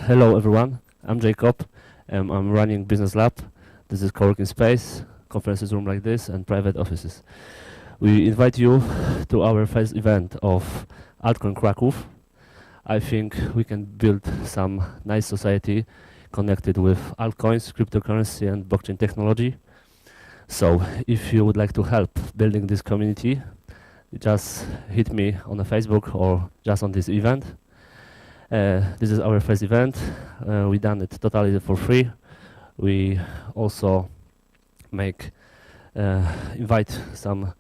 Hello everyone, I'm Jacob. I'm running BiznesLab. This is co-working space, conferences room like this, and private offices. We invite you to our first event of Altcoin Kraków. I think we can build some nice society connected with altcoins, cryptocurrency, and blockchain technology. So if you would like to help building this community, just hit me on the Facebook or just on this event. This is our first event. We done it totally for free. We also invite some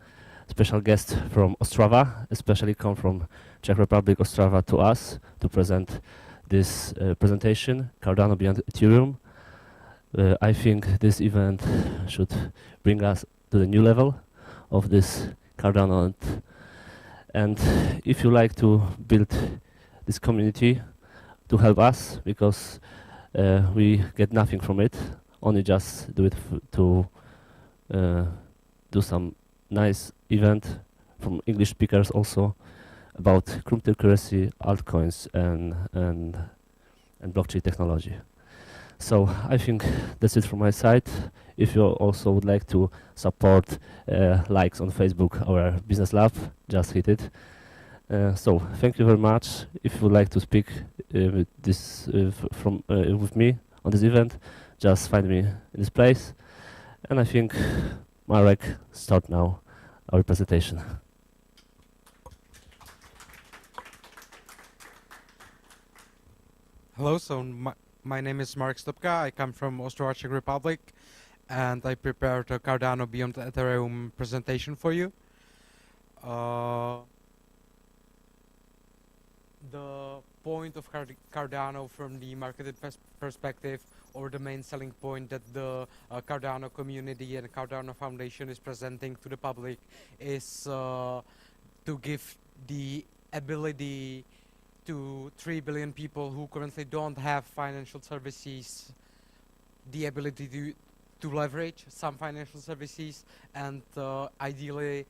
special guests from Ostrava, especially come from Czech Republic, Ostrava, to us to present this presentation, Cardano Beyond Ethereum. I think this event should bring us to the new level of this Cardano. And if you like to build this community to help us, because we get nothing from it, only just do it to do some nice event from English speakers also about cryptocurrency, altcoins, and blockchain technology. So I think that's it from my side. If you also would like to support likes on Facebook or BiznesLab, just hit it. So thank you very much. If you would like to speak with me on this event, just find me in this place. And I think Marek start now our presentation. Hello, so my name is Marek Stopka. I come from Ostrava, Czech Republic, and I prepared a Cardano Beyond Ethereum presentation for you. The point of Cardano from the market perspective, or the main selling point that the Cardano community and Cardano Foundation is presenting to the public, is to give the ability to 3 billion people who currently don't have financial services the ability to leverage some financial services and ideally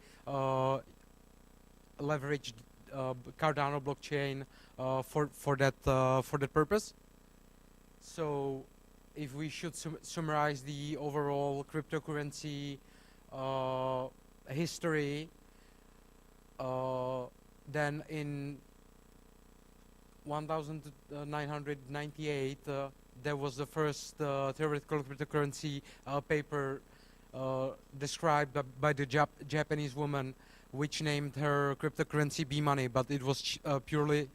leverage Cardano blockchain for that purpose. So if we should summarize the overall cryptocurrency history, then in 1998 there was the first theoretical cryptocurrency paper described by the Japanese woman, which named her cryptocurrency B-money, but it was purely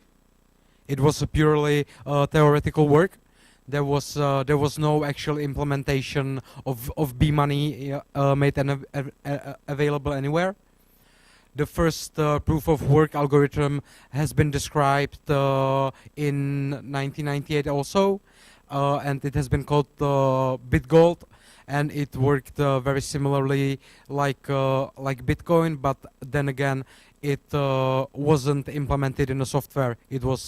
a purely theoretical work. There was no actual implementation of B-money made available anywhere. The first proof of work algorithm has been described in 1998 also, and it has been called BitGold, and it worked very similarly like Bitcoin, but then again it wasn't implemented in the software. It was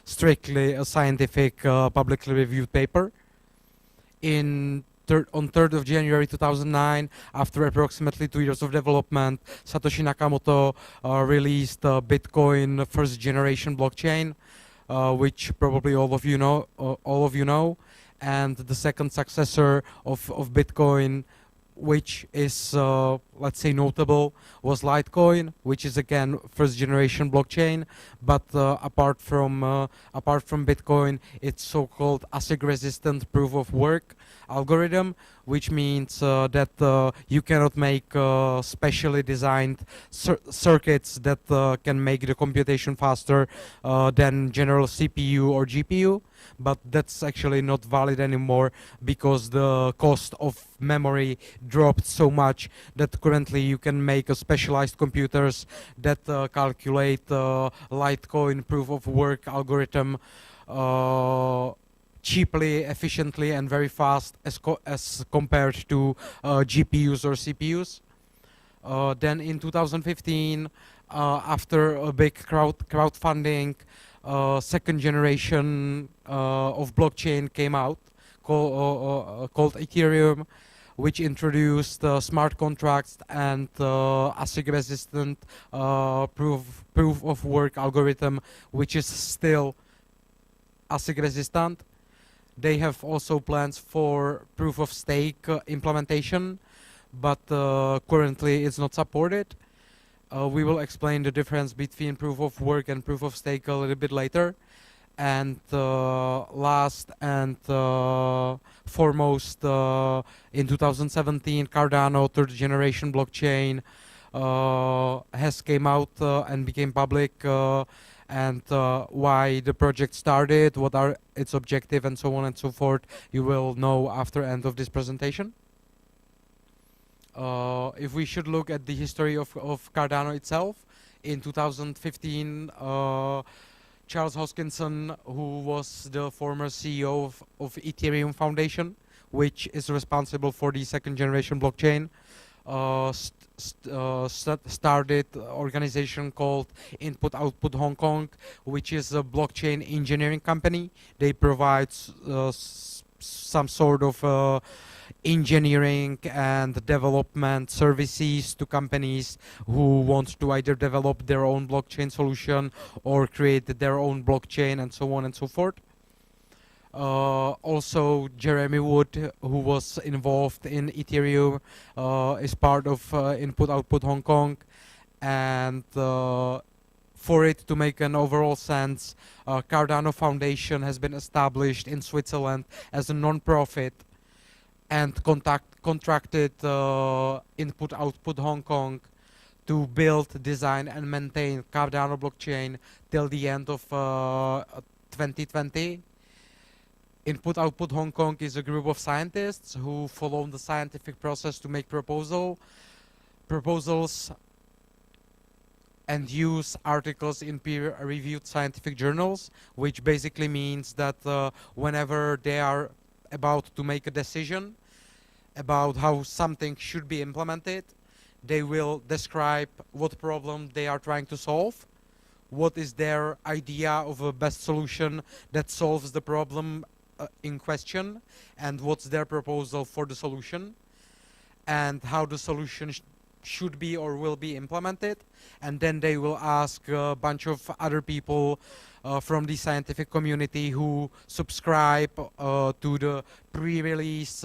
strictly a scientific publicly reviewed paper. On 3rd of January 2009, after approximately 2 years of development, Satoshi Nakamoto released Bitcoin first generation blockchain, which probably all of you know, and the second successor of Bitcoin, which is let's say notable, was Litecoin, which is again first generation blockchain, but apart from Bitcoin, it's so-called ASIC resistant proof of work algorithm, which means that you cannot make specially designed circuits that can make the computation faster than general CPU or GPU. But that's actually not valid anymore because the cost of memory dropped so much that currently you can make a specialized computers that calculate Litecoin proof of work algorithm cheaply, efficiently, and very fast as compared to GPUs or CPUs. Then in 2015, after a big crowdfunding, second generation of blockchain came out called Ethereum, which introduced smart contracts and ASIC resistant proof of work algorithm, which is still ASIC resistant. They have also plans for proof of stake implementation, but currently it's not supported. We will explain the difference between proof of work and proof of stake a little bit later. And last and foremost, in 2017, Cardano, third generation blockchain, has came out and became public, and why the project started, what are its objective, and so on and so forth. You will know after end of this presentation. If we should look at the history of Cardano itself, in 2015, Charles Hoskinson, who was the former CEO of Ethereum Foundation, which is responsible for the second generation blockchain, started an organization called Input Output Hong Kong, which is a blockchain engineering company. They provide some sort of engineering and development services to companies who want to either develop their own blockchain solution or create their own blockchain, and so on and so forth. Also, Jeremy Wood, who was involved in Ethereum, is part of Input Output Hong Kong. And for it to make an overall sense, Cardano Foundation has been established in Switzerland as a non-profit and contracted Input Output Hong Kong to build, design, and maintain Cardano blockchain till the end of 2020. Input Output Hong Kong is a group of scientists who follow the scientific process to make proposals and use articles in peer-reviewed scientific journals, which basically means that whenever they are about to make a decision about how something should be implemented, they will describe what problem they are trying to solve, what is their idea of a best solution that solves the problem in question, and what's their proposal for the solution, and how the solution should be or will be implemented. And then they will ask a bunch of other people from the scientific community who subscribe to the pre-release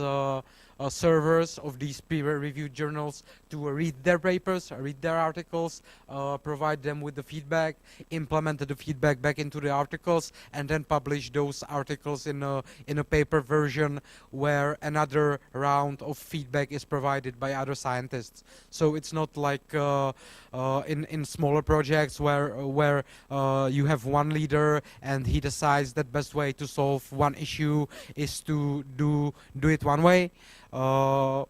servers of these peer-reviewed journals to read their papers, read their articles, provide them with the feedback, implement the feedback back into the articles, and then publish those articles in a paper version where another round of feedback is provided by other scientists. So it's not like in smaller projects where you have one leader and he decides that best way to solve one issue is to do it one way,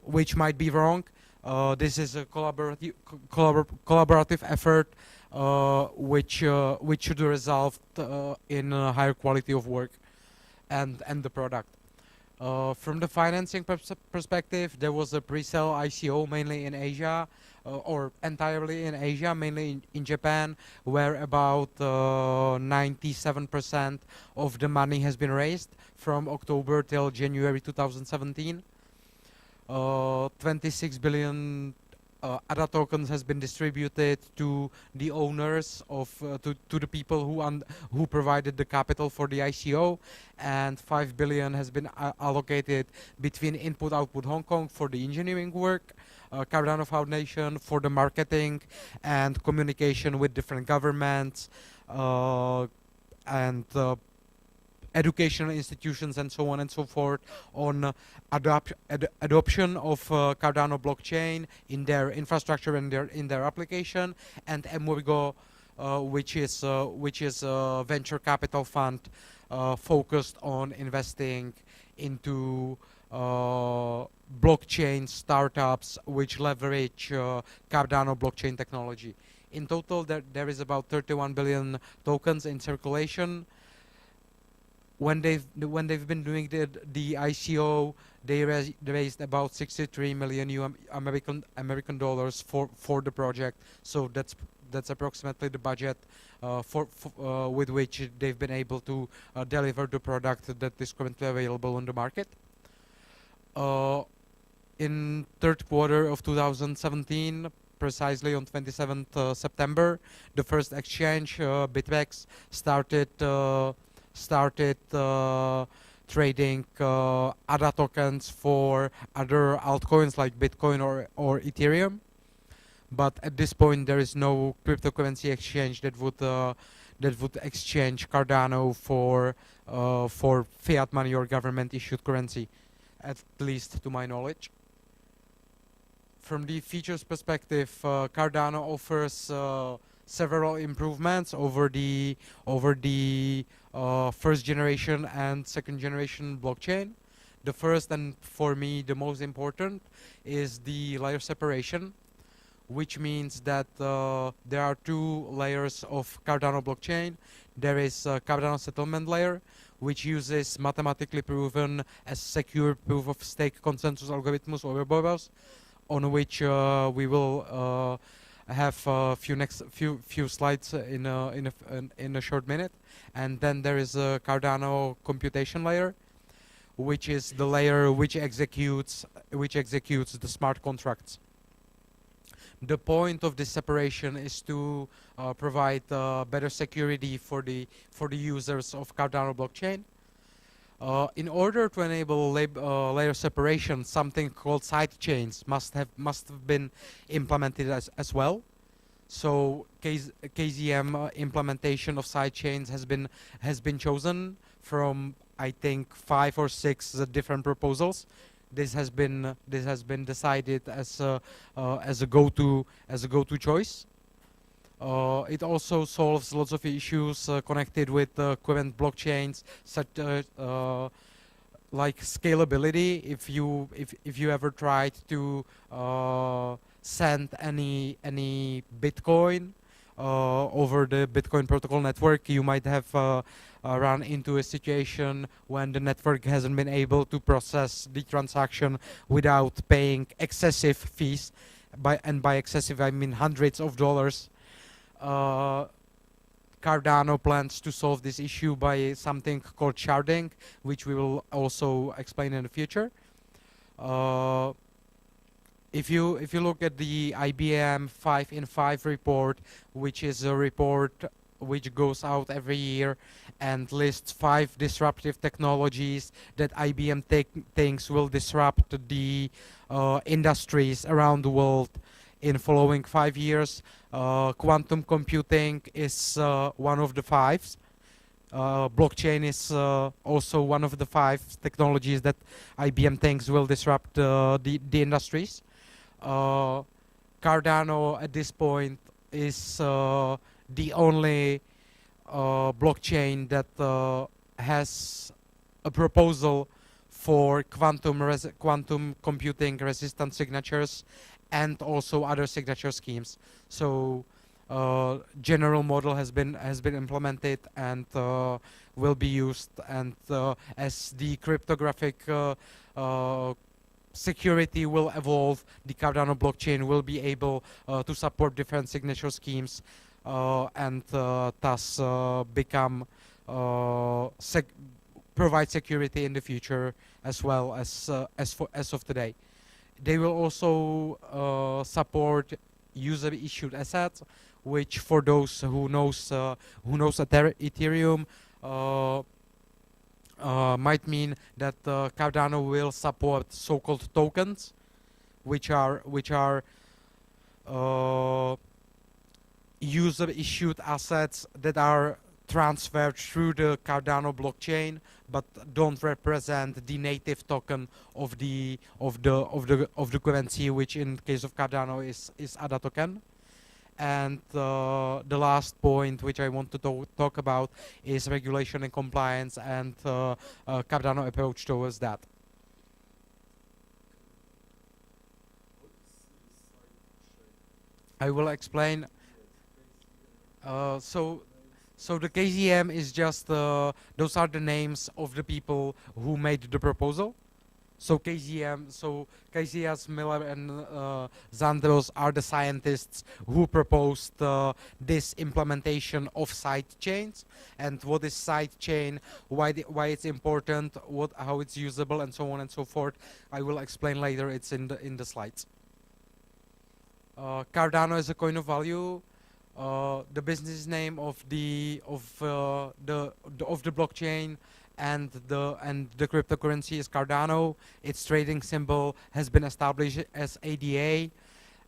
which might be wrong. This is a collaborative effort which should result in a higher quality of work and the product. From the financing perspective, there was a pre-sale ICO mainly in Asia, or entirely in Asia, mainly in Japan, where about 97% of the money has been raised from October till January 2017. 26 billion ADA tokens has been distributed to the owners of to the people who provided the capital for the ICO, and 5 billion has been allocated between Input Output Hong Kong for the engineering work, Cardano Foundation for the marketing and communication with different governments and educational institutions and so on and so forth on adoption of Cardano blockchain in their infrastructure and in their application, and Emurgo, which is a venture capital fund focused on investing into blockchain startups which leverage Cardano blockchain technology. In total, there is about 31 billion tokens in circulation. When they've been doing the ICO, they raised about 63 million American dollars for the project. So that's approximately the budget with which they've been able to deliver the product that is currently available on the market. In third quarter of 2017, precisely on 27th September, the first exchange, Bitrex, started started trading ADA tokens for other altcoins like Bitcoin or Ethereum. But at this point, there is no cryptocurrency exchange that would exchange Cardano for fiat money or government-issued currency, at least to my knowledge. From the features perspective, Cardano offers several improvements over the first generation and second generation blockchain. The first, and for me the most important, is the layer separation, which means that there are two layers of Cardano blockchain. There is a Cardano settlement layer, which uses mathematically proven as secure proof of stake consensus algorithms or BOBOs, on which we will have a few slides in a short minute. And then there is a Cardano computation layer, which is the layer which executes the smart contracts. The point of this separation is to provide better security for the users of Cardano blockchain. In order to enable layer separation, something called side chains must have been implemented as well. So KZM implementation of side chains has been chosen from, I think, 5 or 6 different proposals. This has been decided as a go-to choice. It also solves lots of issues connected with current blockchains, such like scalability. If you ever tried to send any Bitcoin over the Bitcoin protocol network, you might have run into a situation when the network hasn't been able to process the transaction without paying excessive fees. By excessive, I mean hundreds of dollars. Cardano plans to solve this issue by something called sharding, which we will also explain in the future. If you look at the IBM 5 in 5 report, which is a report which goes out every year and lists 5 disruptive technologies that IBM thinks will disrupt the industries around the world in following 5 years, quantum computing is one of the 5. Blockchain is also one of the 5 technologies that IBM thinks will disrupt the industries. Cardano at this point is the only blockchain that has a proposal for quantum computing resistant signatures and also other signature schemes. So general model has been implemented and will be used, and as the cryptographic security will evolve, the Cardano blockchain will be able to support different signature schemes and thus become provide security in the future as well as of today. They will also support user-issued assets, which for those who knows Ethereum might mean that Cardano will support so-called tokens, which are user-issued assets that are transferred through the Cardano blockchain, but don't represent the native token of the currency, which in case of Cardano is Ada token. And the last point which I want to talk about is regulation and compliance and Cardano approach towards that. I will explain. So the KZM is just, those are the names of the people who made the proposal. So KZS, Miller, and Zandros are the scientists who proposed this implementation of side chains. And what is side chain, why it's important, how it's usable, and so on and so forth, I will explain later. It's in the slides. Cardano is a coin of value. The business name of the blockchain and the cryptocurrency is Cardano. Its trading symbol has been established as ADA.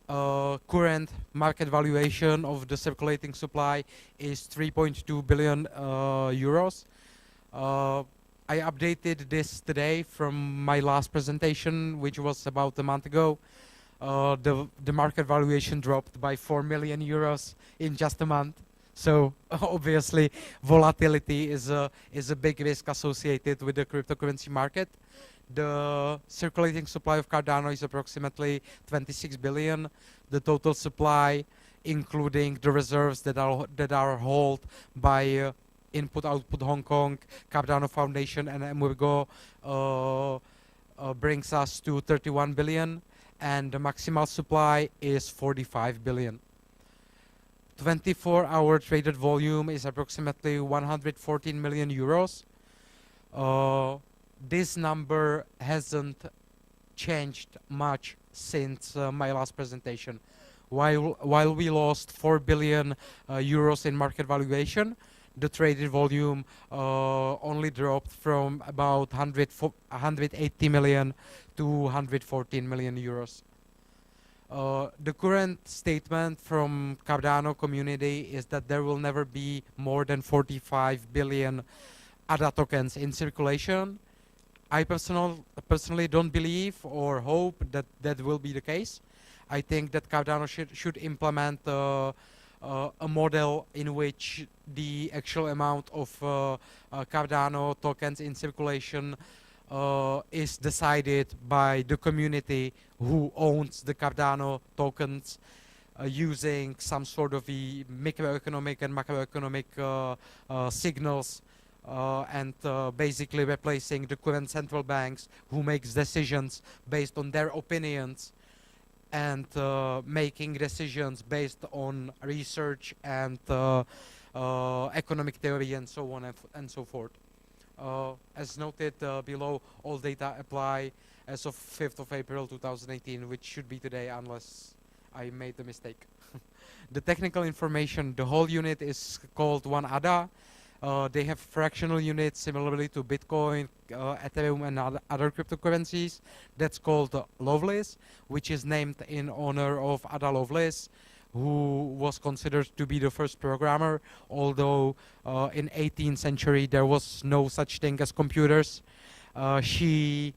Current market valuation of the circulating supply is 3.2 billion euros. I updated this today from my last presentation, which was about a month ago. The market valuation dropped by 4 million euros in just a month. So obviously, volatility is a big risk associated with the cryptocurrency market. The circulating supply of Cardano is approximately 26 billion. The total supply, including the reserves that are held by Input-Output Hong Kong, Cardano Foundation, and Emurgo, brings us to 31 billion, and the maximal supply is 45 billion. 24-hour traded volume is approximately 114 million euros. This number hasn't changed much since my last presentation. While we lost 4 billion euros in market valuation, the traded volume only dropped from about 180 million to 114 million euros. The current statement from Cardano community is that there will never be more than 45 billion ADA tokens in circulation. I personally don't believe or hope that that will be the case. I think that Cardano should implement a model in which the actual amount of Cardano tokens in circulation is decided by the community who owns the Cardano tokens, using some sort of microeconomic and macroeconomic signals, and basically replacing the current central banks who makes decisions based on their opinions and making decisions based on research and economic theory and so on and so forth. As noted below, all data apply as of 5th of April 2018, which should be today unless I made a mistake. The technical information, the whole unit is called one ADA. They have fractional units similarly to Bitcoin, Ethereum, and other cryptocurrencies. That's called Lovelace, which is named in honor of Ada Lovelace, who was considered to be the first programmer, although in 18th century there was no such thing as computers. She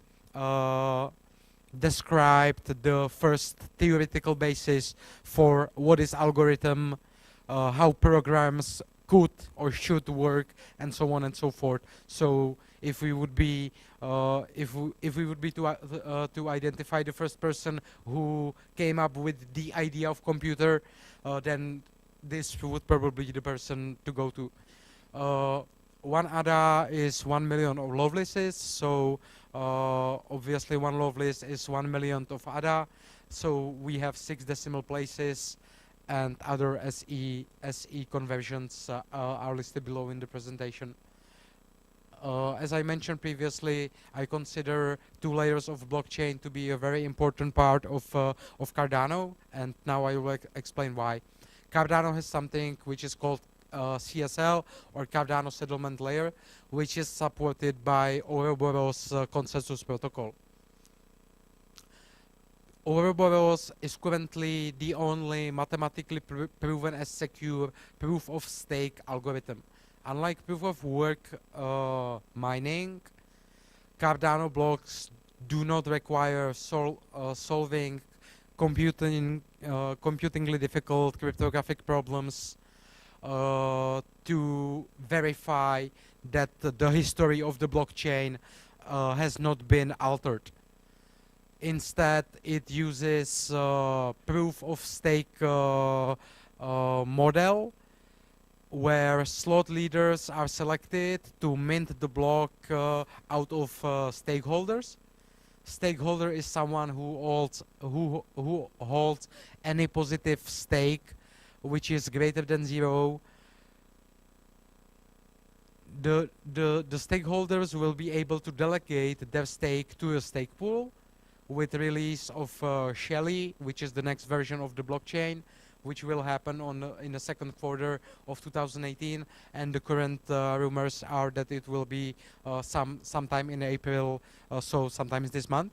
described the first theoretical basis for what is algorithm, how programs could or should work, and so on and so forth. So if we would be to identify the first person who came up with the idea of computer, then this would probably be the person to go to. One ADA is 1 million of Lovelaces, so obviously one Lovelace is 1 millionth of ADA. So we have 6 decimal places, and other SE conversions are listed below in the presentation. As I mentioned previously, I consider 2 layers of blockchain to be a very important part of Cardano, and now I will explain why. Cardano has something which is called CSL, or Cardano Settlement Layer, which is supported by Ouroboros consensus protocol. Ouroboros is currently the only mathematically proven as secure proof of stake algorithm. Unlike proof of work mining, Cardano blocks do not require solving computingly difficult cryptographic problems to verify that the history of the blockchain has not been altered. Instead, it uses proof of stake model, where slot leaders are selected to mint the block out of stakeholders. Stakeholder is someone who holds any positive stake which is greater than 0. The stakeholders will be able to delegate their stake to a stake pool with release of Shelly, which is the next version of the blockchain, which will happen in the second quarter of 2018, and the current rumors are that it will be sometime in April, so sometimes this month.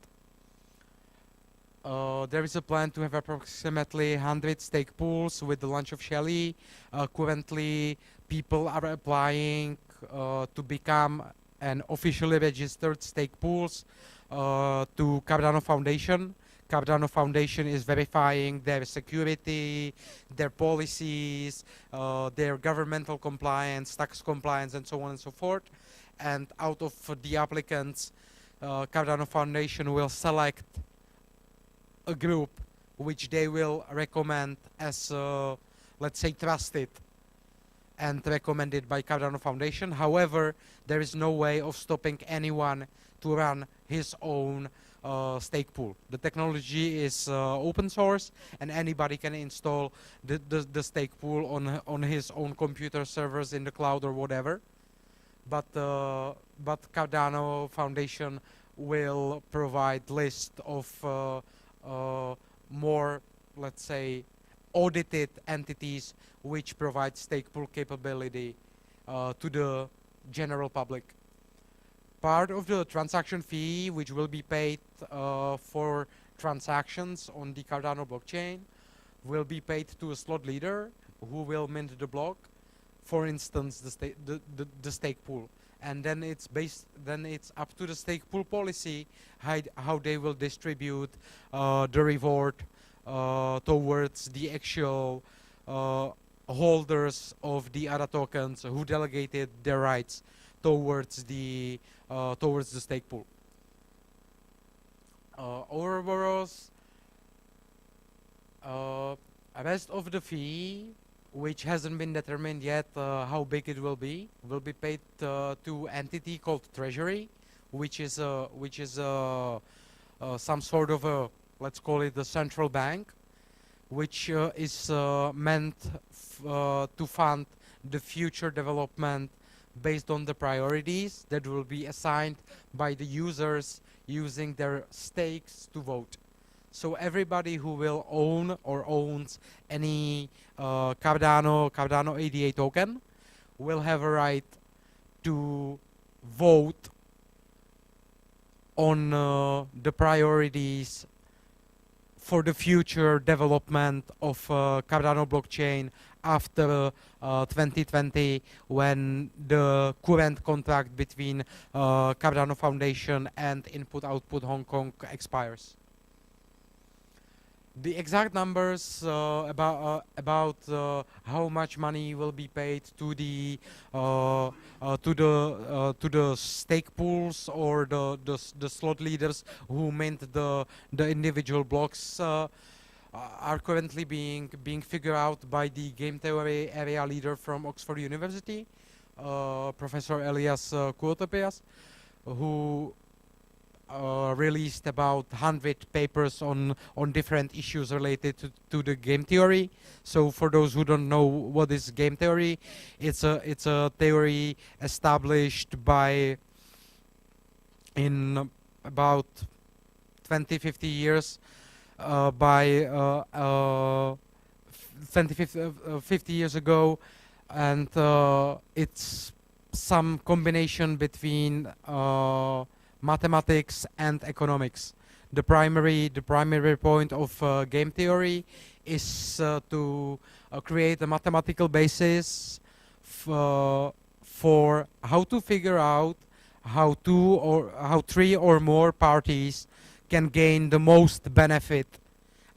There is a plan to have approximately 100 stake pools with the launch of Shelly. Currently, people are applying to become an officially registered stake pools to Cardano Foundation. Cardano Foundation is verifying their security, their policies, their governmental compliance, tax compliance, and so on and so forth. And out of the applicants, Cardano Foundation will select a group which they will recommend as, let's say, trusted and recommended by Cardano Foundation. However, there is no way of stopping anyone to run his own stake pool. The technology is open source, and anybody can install the stake pool on his own computer servers in the cloud or whatever. But Cardano Foundation will provide list of more, let's say, audited entities which provide stake pool capability to the general public. Part of the transaction fee which will be paid for transactions on the Cardano blockchain will be paid to a slot leader who will mint the block, for instance the stake pool, and then it's up to the stake pool policy how they will distribute the reward towards the actual holders of the ADA tokens who delegated their rights towards the stake pool. Ouroboros, rest of the fee, which hasn't been determined yet how big it will be paid to entity called Treasury, which is some sort of a, let's call it the central bank, which is meant to fund the future development based on the priorities that will be assigned by the users using their stakes to vote. So everybody who will own or owns any Cardano ADA token will have a right to vote on the priorities for the future development of Cardano blockchain after 2020, when the current contract between Cardano Foundation and Input-Output Hong Kong expires. The exact numbers about how much money will be paid to the stake pools or the slot leaders who mint the individual blocks are currently being figured out by the game theory area leader from Oxford University, Professor Elias Koutopias, who released about 100 papers on different issues related to the game theory. So for those who don't know what is game theory, it's a theory established by in about 20-50 years by 50 years ago, and it's some combination between mathematics and economics. The primary point of game theory is to create a mathematical basis for how to figure out how three or more parties can gain the most benefit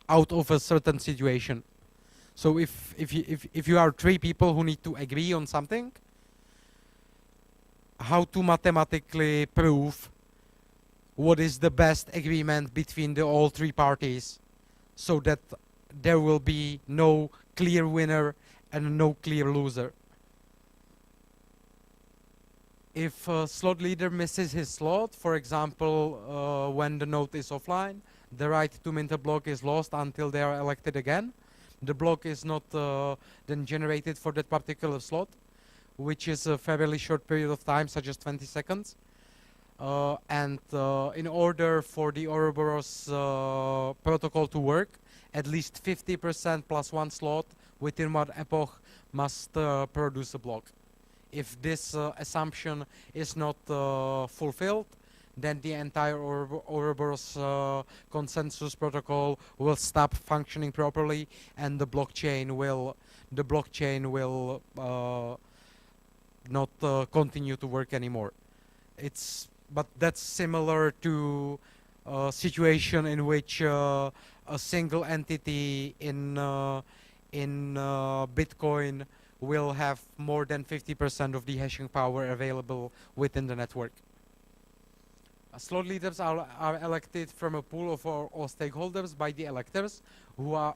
out of a certain situation. So if you are three people who need to agree on something, how to mathematically prove what is the best agreement between all three parties, so that there will be no clear winner and no clear loser. If a slot leader misses his slot, for example, when the node is offline, the right to mint a block is lost until they are elected again. The block is not then generated for that particular slot, which is a fairly short period of time, such as 20 seconds. In order for the Ouroboros protocol to work, at least 50% plus one slot within one epoch must produce a block. If this assumption is not fulfilled, then the entire Ouroboros consensus protocol will stop functioning properly, and the blockchain will not continue to work anymore. But that's similar to a situation in which a single entity in Bitcoin will have more than 50% of the hashing power available within the network. Slot leaders are elected from a pool of all stakeholders by the electors, who are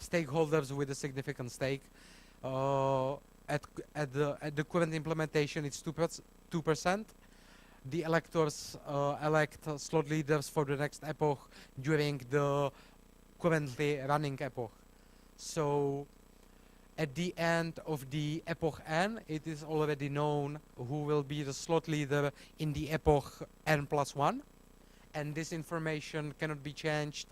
stakeholders with a significant stake. At the current implementation, it's 2%. The electors elect slot leaders for the next epoch during the currently running epoch. So at the end of the epoch n, it is already known who will be the slot leader in the epoch n+1, and this information cannot be changed.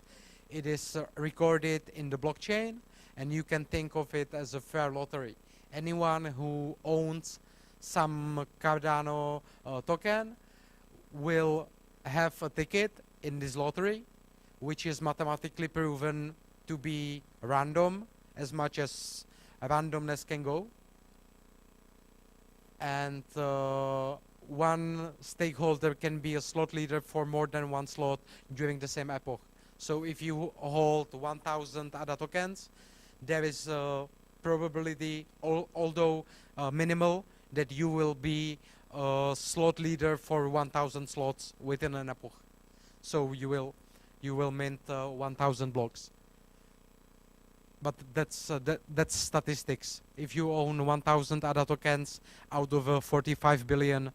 It is recorded in the blockchain, and you can think of it as a fair lottery. Anyone who owns some Cardano token will have a ticket in this lottery, which is mathematically proven to be random, as much as randomness can go. And one stakeholder can be a slot leader for more than one slot during the same epoch. So if you hold 1,000 ADA tokens, there is a probability, although minimal, that you will be a slot leader for 1,000 slots within an epoch. So you will mint 1,000 blocks. But that's statistics. If you own 1,000 ADA tokens out of 45 billion,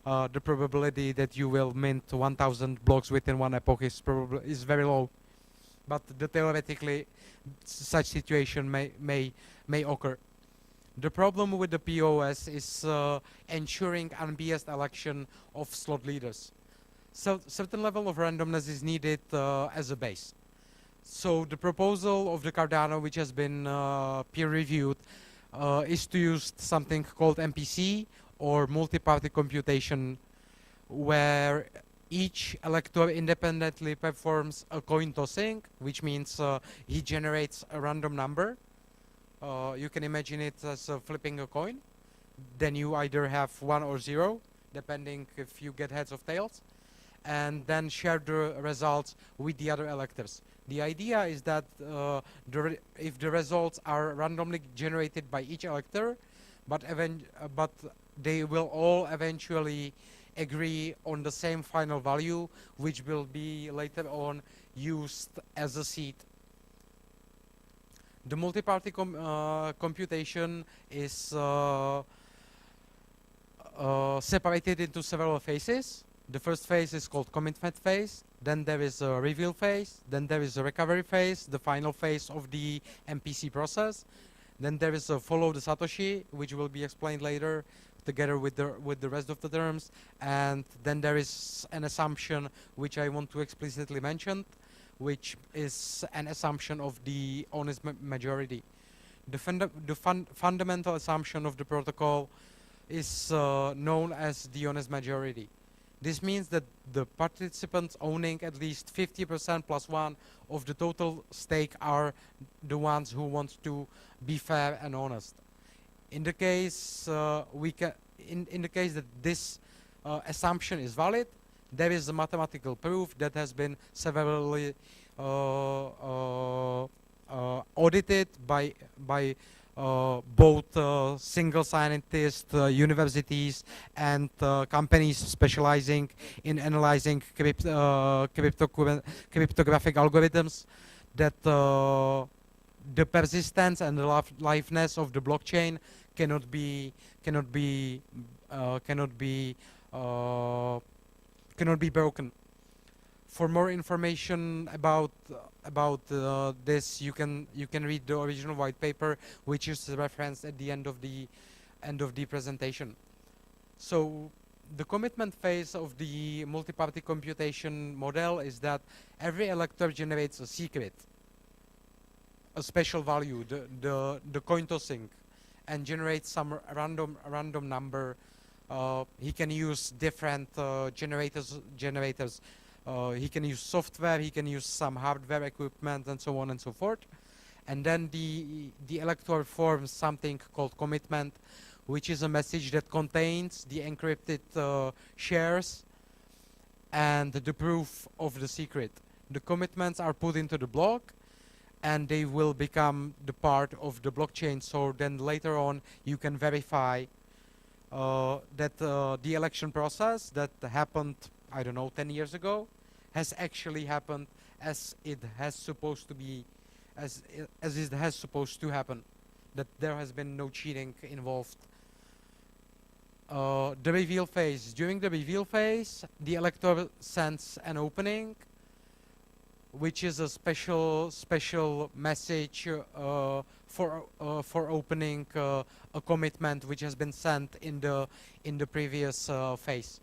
the probability that you will mint 1,000 blocks within one epoch is very low. But theoretically, such situation may occur. The problem with the POS is ensuring unbiased election of slot leaders. So certain level of randomness is needed as a base. So the proposal of the Cardano, which has been peer-reviewed, is to use something called MPC, or multi-party computation, where each elector independently performs a coin tossing, which means he generates a random number. You can imagine it as flipping a coin. Then you either have 1 or 0, depending if you get heads or tails, and then share the results with the other electors. The idea is that if the results are randomly generated by each elector, but they will all eventually agree on the same final value, which will be later on used as a seed. The multi-party computation is separated into several phases. The first phase is called commitment phase, then there is a reveal phase, then there is a recovery phase, the final phase of the MPC process. Then there is a follow the Satoshi, which will be explained later together with the rest of the terms. And then there is an assumption which I want to explicitly mention, which is an assumption of the honest majority. The fundamental assumption of the protocol is known as the honest majority. This means that the participants owning at least 50% plus 1 of the total stake are the ones who want to be fair and honest. In the case in the case that this assumption is valid, there is a mathematical proof that has been severally audited by both single scientists, universities, and companies specializing in analyzing cryptographic algorithms, that the persistence and the liveness of the blockchain cannot be broken. For more information about this, you can read the original white paper, which is referenced at the end of the presentation. So the commitment phase of the multi-party computation model is that every elector generates a secret, a special value, the coin tossing, and generates some random number. He can use different generators. He can use software. He can use some hardware equipment, and so on and so forth. And then the elector forms something called commitment, which is a message that contains the encrypted shares and the proof of the secret. The commitments are put into the block, and they will become the part of the blockchain. So then later on, you can verify that the election process that happened, I don't know, 10 years ago, has actually happened as it has supposed to be, as it has supposed to happen. That there has been no cheating involved. The reveal phase. During the reveal phase, the elector sends an opening, which is a special message for opening a commitment which has been sent in the previous phase.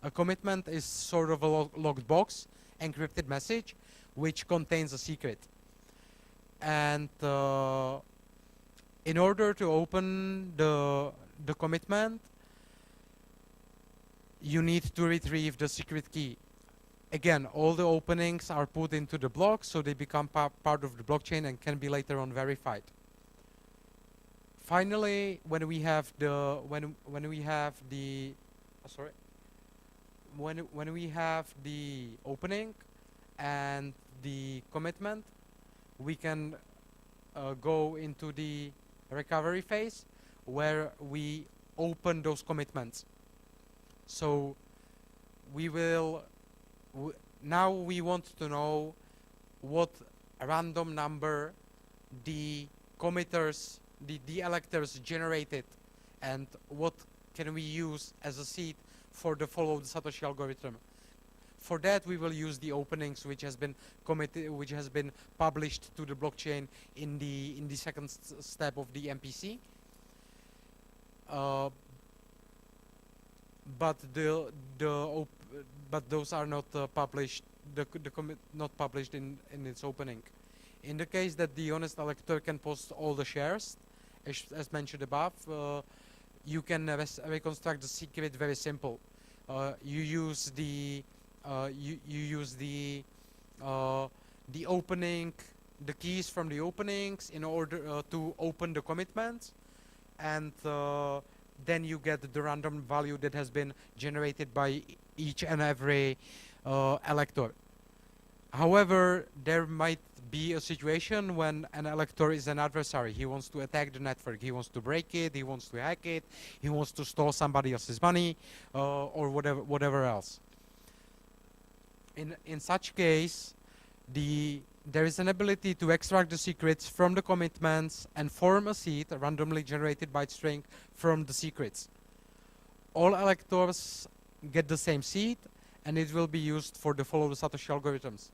A commitment is sort of a locked box, encrypted message, which contains a secret. And in order to open the commitment, you need to retrieve the secret key. Again, all the openings are put into the block, so they become part of the blockchain and can be later on verified. Finally, when we have the opening and the commitment, we can go into the recovery phase where we open those commitments. So we will now we want to know what random number the committers, the electors generated, and what can we use as a seed for the follow the Satoshi algorithm. For that, we will use the openings which has been committed, which has been published to the blockchain in the second step of the MPC. But those are not published. The commit not published in its opening. In the case that the honest elector can post all the shares, as mentioned above, you can reconstruct the secret very simple. You use the opening, the keys from the openings in order to open the commitments, and then you get the random value that has been generated by each and every elector. However, there might be a situation when an elector is an adversary. He wants to attack the network. He wants to break it. He wants to hack it. He wants to steal somebody else's money, or whatever else. In such case, there is an ability to extract the secrets from the commitments and form a seed, randomly generated byte string, from the secrets. All electors get the same seed, and it will be used for the follow the Satoshi algorithms.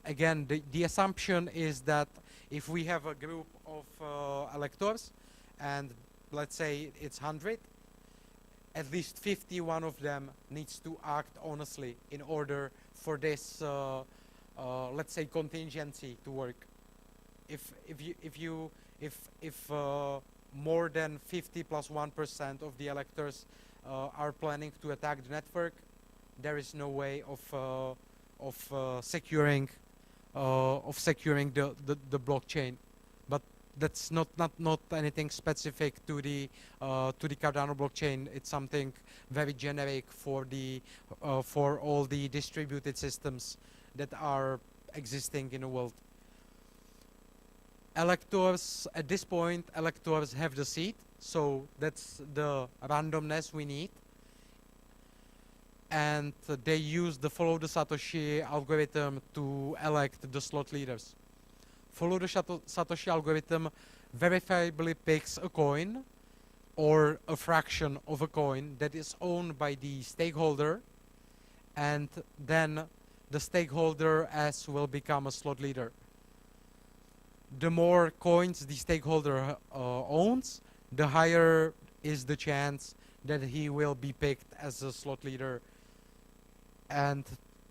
Again, the assumption is that if we have a group of electors, and let's say it's 100, at least 51 of them needs to act honestly in order for this, let's say, contingency to work. If more than 50 plus 1% of the electors are planning to attack the network, there is no way of securing the blockchain. But that's not anything specific to the Cardano blockchain. It's something very generic for all the distributed systems that are existing in the world. Electors, at this point, electors have the seed, so that's the randomness we need. And they use the follow the Satoshi algorithm to elect the slot leaders. Follow the Satoshi algorithm verifiably picks a coin or a fraction of a coin that is owned by the stakeholder, and then the stakeholder S will become a slot leader. The more coins the stakeholder owns, the higher is the chance that he will be picked as a slot leader, and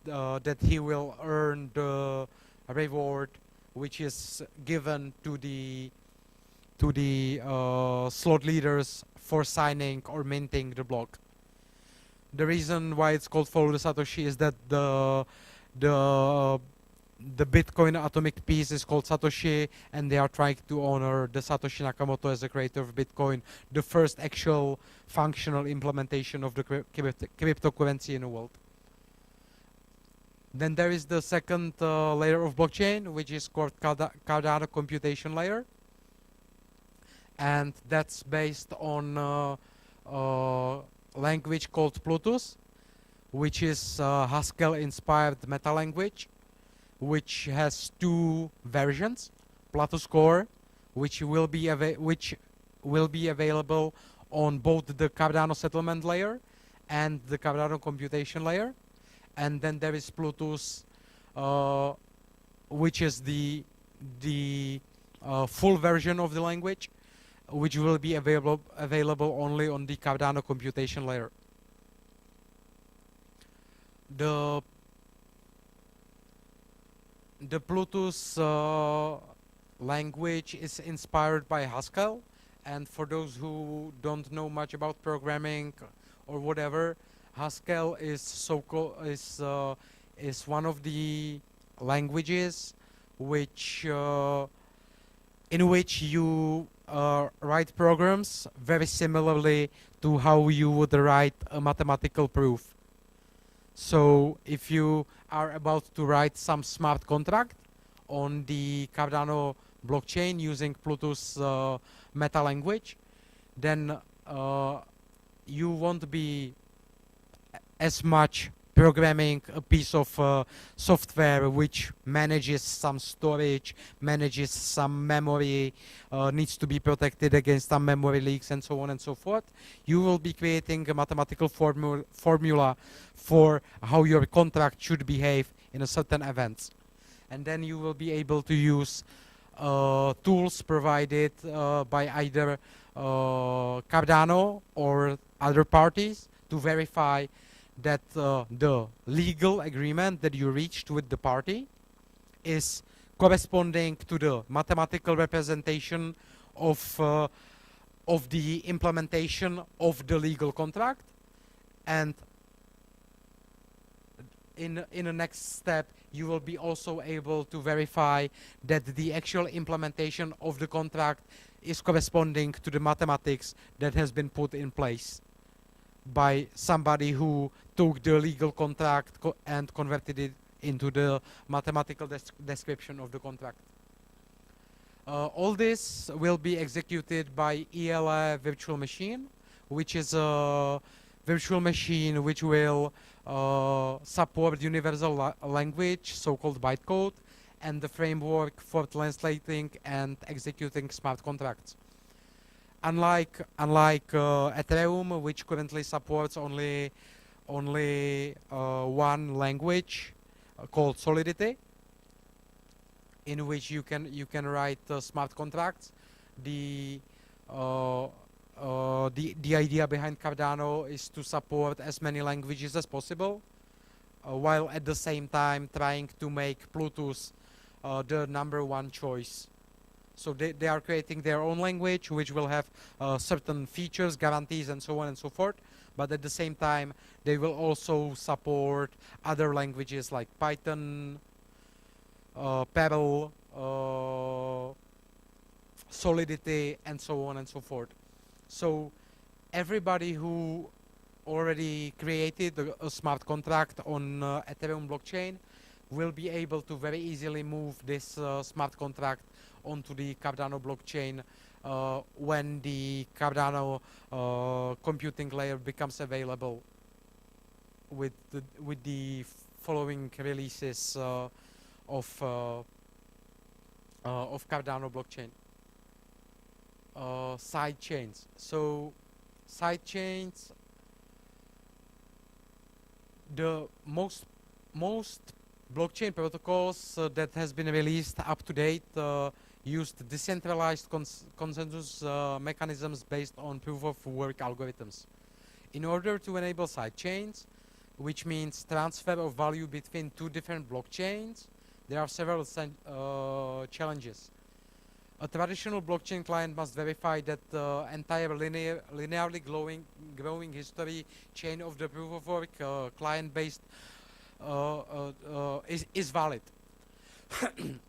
that he will earn the reward which is given to the slot leaders for signing or minting the block. The reason why it's called Follow the Satoshi is that the Bitcoin atomic piece is called Satoshi, and they are trying to honor the Satoshi Nakamoto as the creator of Bitcoin, the first actual functional implementation of the cryptocurrency in the world. Then there is the second layer of blockchain, which is called Cardano computation layer, and that's based on language called Plutus, which is Haskell-inspired meta language, which has two versions: Plutus Core, which will be available on both the Cardano settlement layer and the Cardano computation layer, and then there is Plutus, which is the full version of the language, which will be available only on the Cardano computation layer. The Plutus language is inspired by Haskell, and for those who don't know much about programming or whatever, Haskell is one of the languages which in which you write programs very similarly to how you would write a mathematical proof. So if you are about to write some smart contract on the Cardano blockchain using Plutus meta language, then you won't be as much programming a piece of software which manages some storage, manages some memory, needs to be protected against some memory leaks, and so on and so forth. You will be creating a mathematical formula for how your contract should behave in a certain events. And then you will be able to use tools provided by either Cardano or other parties to verify that the legal agreement that you reached with the party is corresponding to the mathematical representation of the implementation of the legal contract. And in the next step, you will be also able to verify that the actual implementation of the contract is corresponding to the mathematics that has been put in place by somebody who took the legal contract and converted it into the mathematical description of the contract. All this will be executed by ELA virtual machine, which is a virtual machine which will support universal language, so-called bytecode, and the framework for translating and executing smart contracts. Unlike Ethereum, which currently supports only one language called Solidity, in which you can write smart contracts. The idea behind Cardano is to support as many languages as possible, while at the same time trying to make Plutus the #1 choice. So they are creating their own language, which will have certain features, guarantees, and so on and so forth. But at the same time, they will also support other languages like Python, Perl, Solidity, and so on and so forth. So everybody who already created a smart contract on Ethereum blockchain will be able to very easily move this smart contract onto the Cardano blockchain when the Cardano computing layer becomes available with the following releases of Cardano blockchain. Side chains. So side chains, the most blockchain protocols that has been released up to date used decentralized consensus mechanisms based on proof of work algorithms. In order to enable sidechains, which means transfer of value between two different blockchains, there are several challenges. A traditional blockchain client must verify that the entire linearly growing history chain of the proof of work client-based is valid.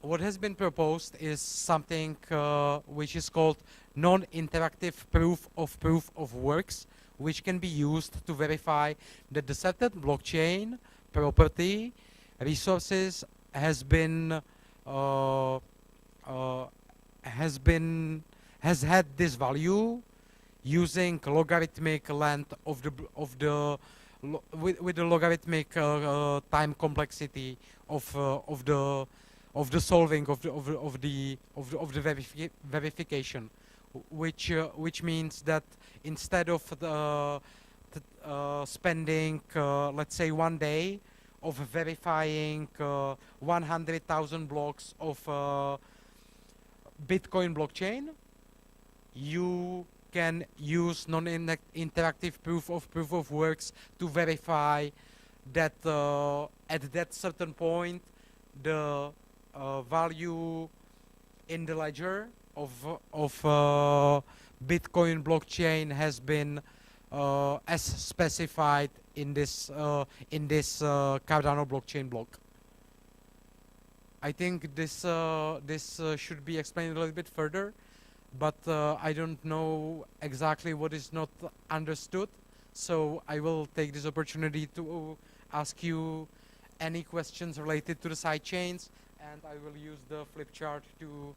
What has been proposed is something which is called non-interactive proof of works, which can be used to verify that the certain blockchain property resources has had this value using logarithmic length with the logarithmic time complexity of the solving of the verification, which means that instead of spending let's say 1 day of verifying 100,000 blocks of Bitcoin blockchain, you can use non-interactive proof of works to verify that at that certain point the value in the ledger of Bitcoin blockchain has been as specified in this Cardano blockchain block. I think this should be explained a little bit further, but I don't know exactly what is not understood, so I will take this opportunity to ask you any questions related to the sidechains, and I will use the flip chart to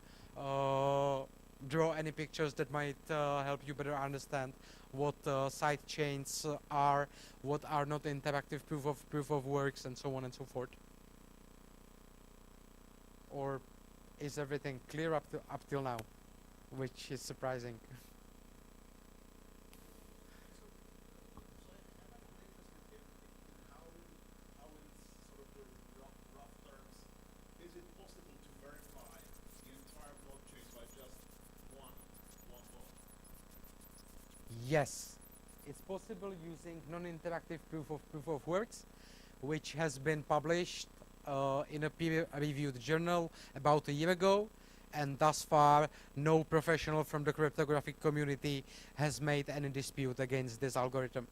draw any pictures that might help you better understand what sidechains are, what are not interactive proof of works, and so on and so forth. Or is everything clear up till now, which is surprising? Yes, it's possible using non-interactive proof of works, which has been published in a peer-reviewed journal about a year ago, and thus far no professional from the cryptographic community has made any dispute against this algorithm.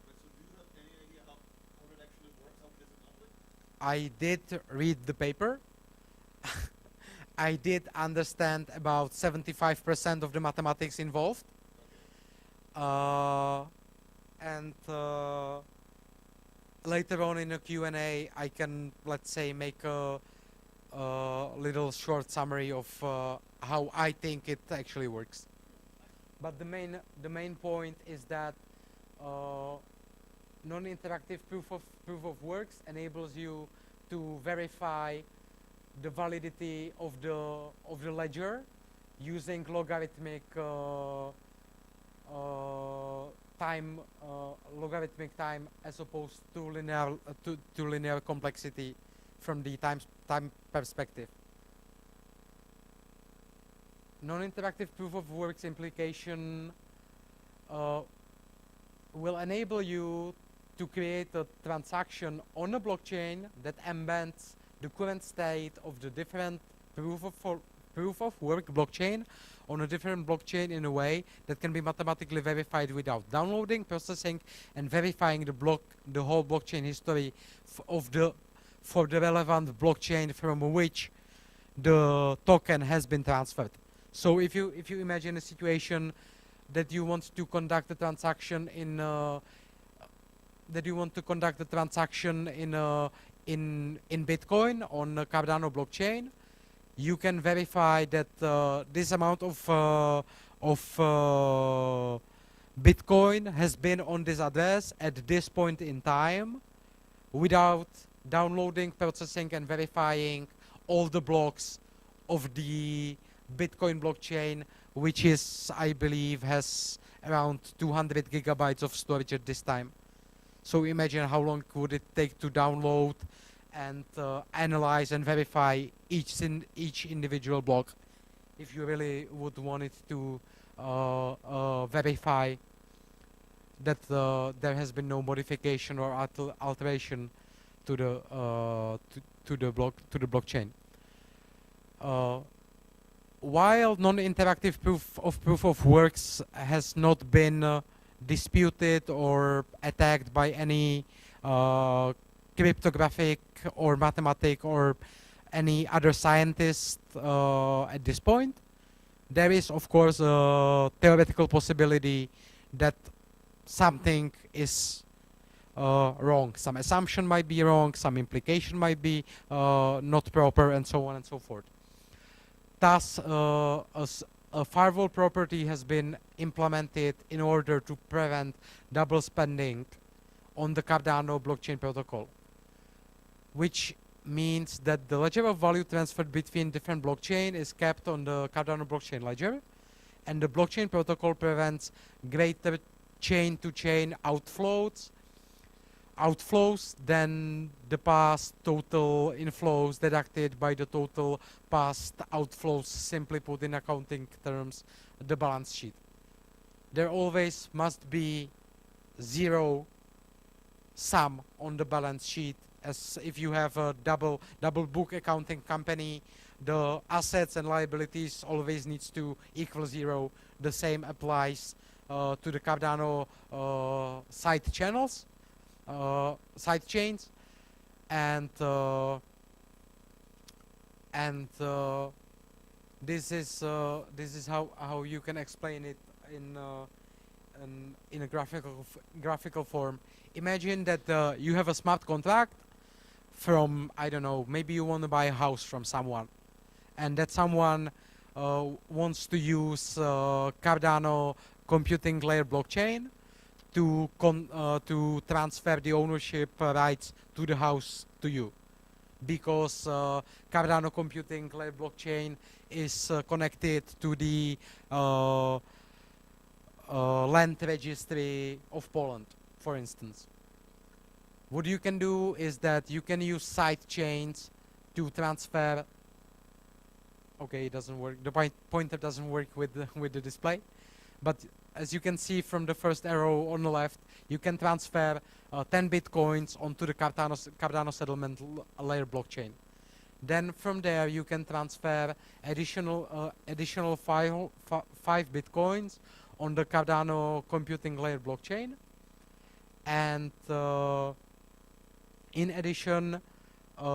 So do you have any idea how it actually works, how it is accomplished? I did read the paper. I did understand about 75% of the mathematics involved. And later on in a Q&A, I can, let's say, make a little short summary of how I think it actually works. But the main point is that non-interactive proof of works enables you to verify the validity of the ledger using logarithmic time as opposed to linear complexity from the time perspective. Non-interactive proof of works implication will enable you to create a transaction on a blockchain that embeds the current state of the different proof of work blockchain on a different blockchain in a way that can be mathematically verified without downloading, processing, and verifying the whole blockchain history for the relevant blockchain from which the token has been transferred. So if you imagine a situation that you want to conduct a transaction in in Bitcoin on the Cardano blockchain, you can verify that this amount of Bitcoin has been on this address at this point in time without downloading, processing, and verifying all the blocks of the Bitcoin blockchain, which is, I believe, has around 200 gigabytes of storage at this time. So imagine how long would it take to download and analyze and verify each individual block if you really would want it to verify that there has been no modification or alteration to the blockchain. While non-interactive proof of works has not been disputed or attacked by any cryptographic or mathematic or any other scientist at this point, there is of course a theoretical possibility that something is wrong. Some assumption might be wrong, some implication might be not proper, and so on and so forth. Thus, a firewall property has been implemented in order to prevent double spending on the Cardano blockchain protocol, which means that the ledger of value transferred between different blockchain is kept on the Cardano blockchain ledger, and the blockchain protocol prevents greater chain-to-chain outflows than the past total inflows deducted by the total past outflows, simply put in accounting terms, the balance sheet. There always must be zero sum on the balance sheet, as if you have a double book accounting company, the assets and liabilities always needs to equal zero. The same applies to the Cardano side channels, side chains, and this is how you can explain it in a graphical form. Imagine that you have a smart contract from, I don't know, maybe you want to buy a house from someone, and that someone wants to use Cardano computing layer blockchain to transfer the ownership rights to the house to you, because Cardano computing layer blockchain is connected to the land registry of Poland, for instance. What you can do is that you can use side chains to transfer. Okay, it doesn't work. The pointer doesn't work with the display, but as you can see from the first arrow on the left, you can transfer 10 bitcoins onto the Cardano settlement layer blockchain. Then from there you can transfer additional 5 bitcoins on the Cardano computing layer blockchain, and in addition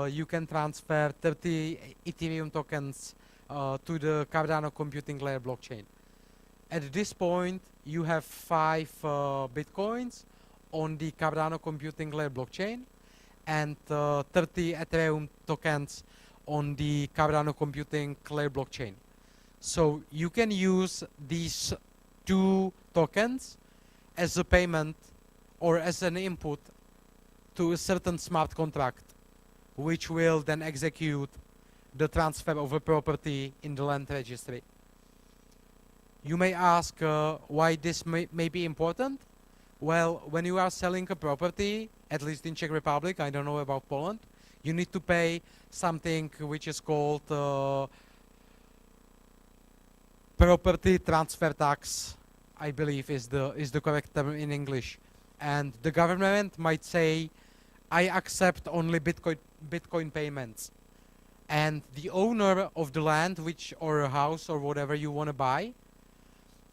you can transfer 30 Ethereum tokens to the Cardano computing layer blockchain. At this point you have 5 bitcoins on the Cardano computing layer blockchain and 30 Ethereum tokens on the Cardano computing layer blockchain. So you can use these 2 tokens as a payment or as an input to a certain smart contract, which will then execute the transfer of a property in the land registry. You may ask why this may be important. Well, when you are selling a property, at least in Czech Republic, I don't know about Poland, you need to pay something which is called property transfer tax, I believe is the correct term in English. And the government might say, I accept only Bitcoin payments. And the owner of the land, or a house or whatever you want to buy,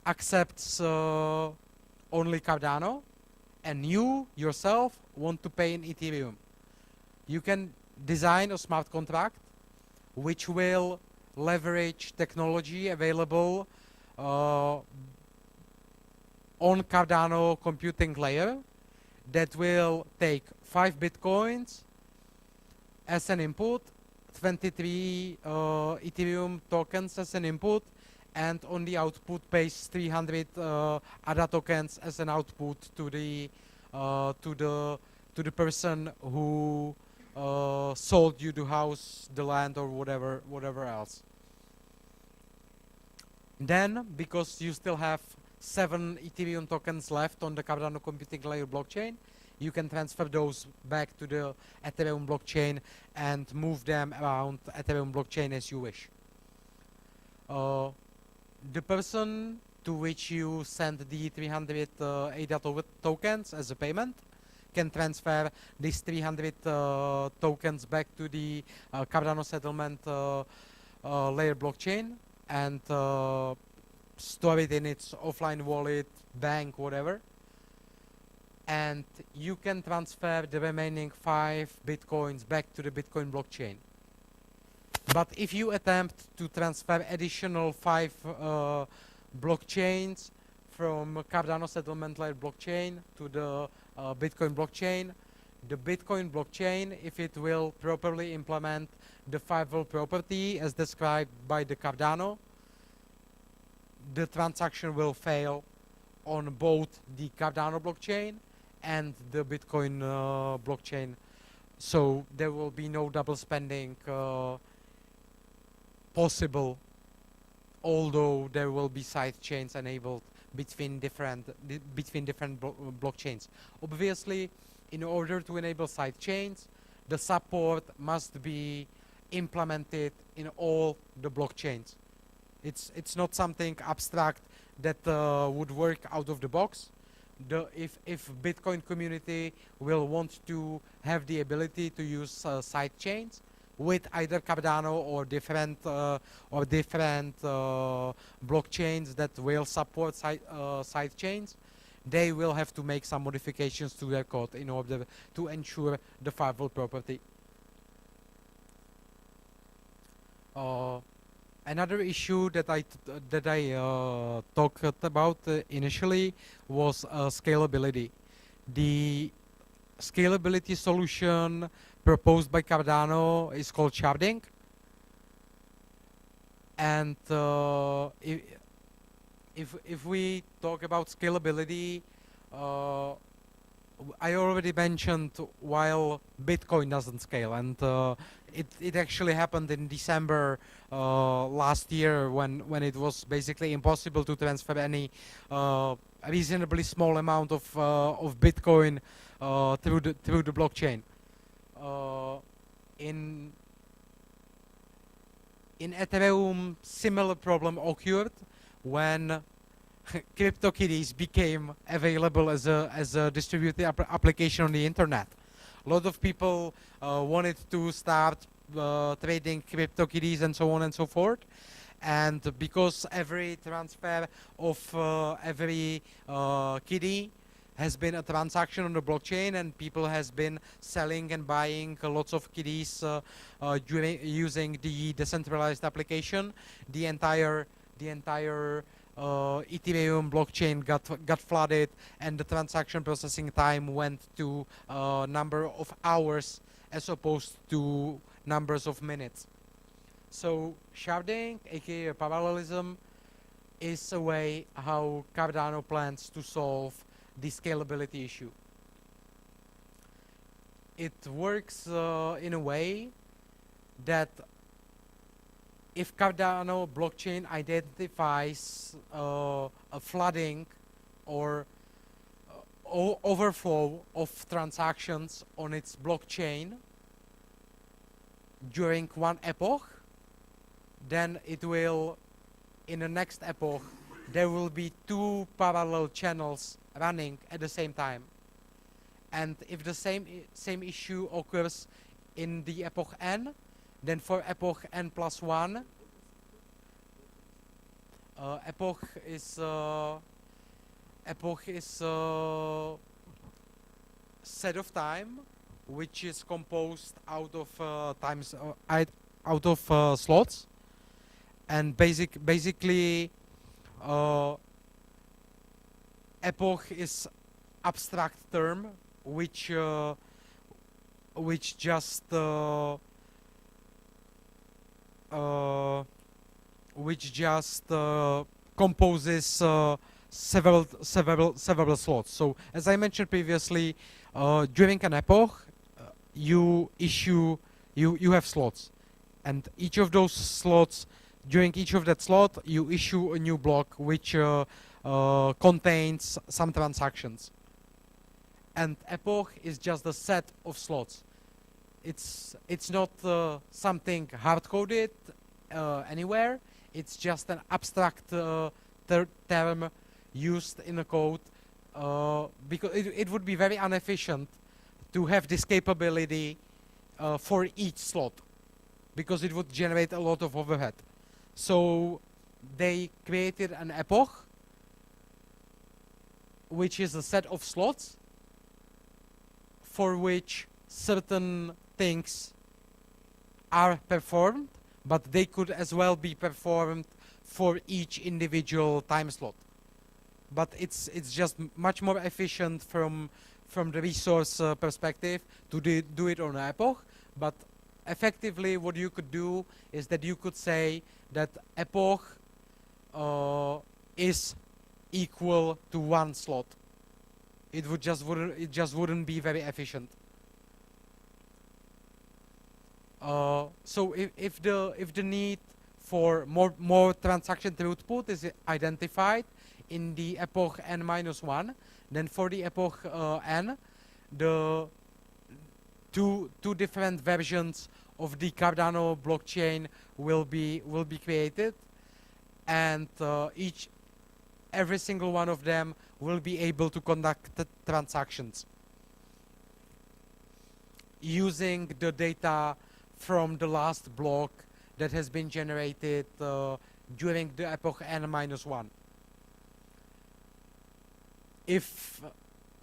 accepts only Cardano, and you yourself want to pay in Ethereum. You can design a smart contract which will leverage technology available on Cardano computing layer that will take 5 bitcoins as an input, 23 Ethereum tokens as an input, and on the output pays 300 ADA tokens as an output to the person who sold you the house, the land, or whatever else. Then, because you still have 7 Ethereum tokens left on the Cardano computing layer blockchain, you can transfer those back to the Ethereum blockchain and move them around Ethereum blockchain as you wish. The person to which you send the 300 Ada tokens as a payment, can transfer these 300 tokens back to the Cardano settlement layer blockchain and store it in its offline wallet, bank, whatever. And you can transfer the remaining 5 Bitcoins back to the Bitcoin blockchain. But if you attempt to transfer additional 5 blockchains from Cardano settlement layer blockchain to the Bitcoin blockchain, if it will properly implement the 5-well property as described by the Cardano, the transaction will fail on both the Cardano blockchain and the Bitcoin blockchain. So there will be no double spending possible, although there will be side chains enabled between different blockchains. Obviously, in order to enable side chains, the support must be implemented in all the blockchains. It's not something abstract that would work out of the box. If Bitcoin community will want to have the ability to use side chains with either Cardano or different blockchains that will support side chains, they will have to make some modifications to their code in order to ensure the 5-well property. Another issue that I talked about initially was scalability. The scalability solution proposed by Cardano is called sharding, and if we talk about scalability, I already mentioned while Bitcoin doesn't scale, and it actually happened in December last year when it was basically impossible to transfer any reasonably small amount of Bitcoin through the blockchain. In Ethereum, similar problem occurred when CryptoKitties became available as a distributed application on the internet. A lot of people wanted to start trading CryptoKitties and so on and so forth. And because every transfer of every kitty has been a transaction on the blockchain, and people has been selling and buying lots of kitties using the decentralized application, the entire Ethereum blockchain got flooded, and the transaction processing time went to number of hours as opposed to numbers of minutes. So sharding, aka parallelism, is a way how Cardano plans to solve the scalability issue. It works in a way that if Cardano blockchain identifies a flooding or overflow of transactions on its blockchain during one epoch, then it will, in the next epoch, there will be 2 parallel channels running at the same time. And if the same issue occurs in the epoch n, then for epoch n plus 1, epoch is set of time which is composed out of slots, and basically epoch is abstract term which just composes several slots. So as I mentioned previously, during an epoch, you have slots, and each of those slots, during each of that slot, you issue a new block which contains some transactions. And epoch is just a set of slots. It's not something hard-coded anywhere. It's just an abstract term used in a code because it would be very inefficient to have this capability for each slot, because it would generate a lot of overhead. So they created an epoch, which is a set of slots for which certain things are performed, but they could as well be performed for each individual time slot. But it's just much more efficient from the resource perspective to do it on an epoch. But effectively, what you could do is that you could say that epoch is equal to one slot. It just wouldn't be very efficient. So if the need for more transaction throughput is identified in the epoch n-1, then for the epoch n, the two different versions of the Cardano blockchain will be created, and every single one of them will be able to conduct transactions using the data from the last block that has been generated during the epoch n-1. If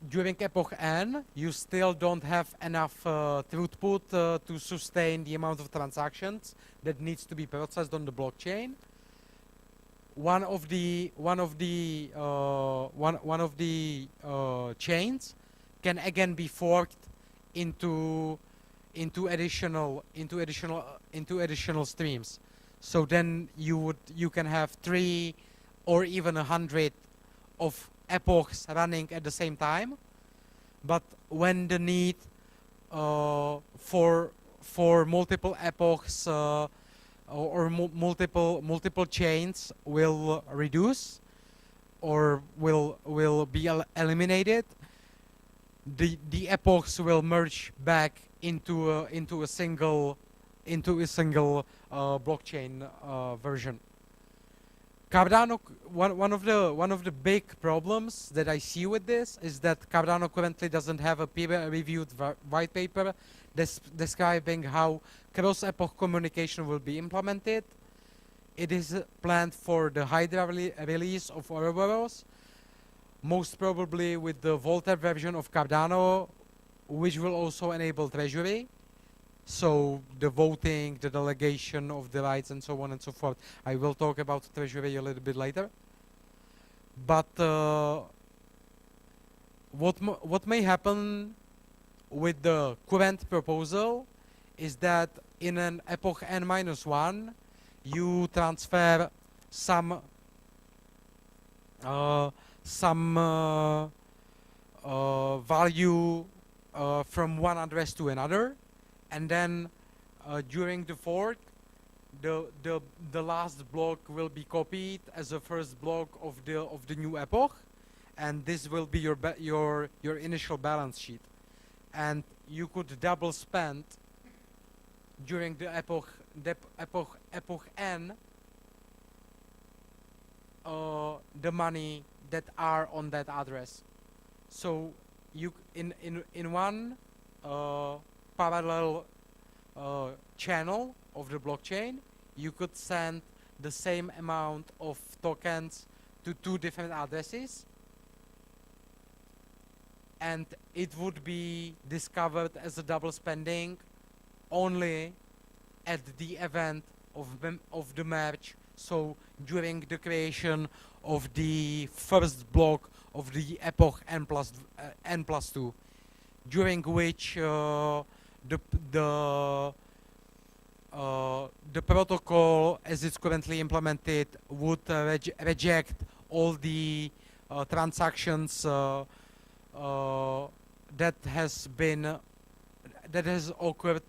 during epoch n you still don't have enough throughput to sustain the amount of transactions that needs to be processed on the blockchain, one of the chains can again be forked into additional streams. So then you can have 3 or even 100 of epochs running at the same time. But when the need for multiple epochs or multiple chains will reduce or will be eliminated, the epochs will merge back into a single blockchain version. Cardano, one of the big problems that I see with this is that Cardano currently doesn't have a peer-reviewed white paper describing how cross-epoch communication will be implemented. It is planned for the Hydra release of Ouroboros, most probably with the Voltaire version of Cardano, which will also enable treasury. So the voting, the delegation of the rights, and so on and so forth. I will talk about treasury a little bit later. But what may happen with the current proposal is that in an epoch n-1, you transfer some value from one address to another, and then during the fork, the last block will be copied as a first block of the new epoch, and this will be your initial balance sheet, and you could double spend during the epoch n the money that are on that address. So you in one parallel channel of the blockchain, you could send the same amount of tokens to 2 different addresses, and it would be discovered as a double spending only at the event of the merge, so during the creation of the first block of the epoch n+2, during which the protocol as it's currently implemented would reject all the transactions that has occurred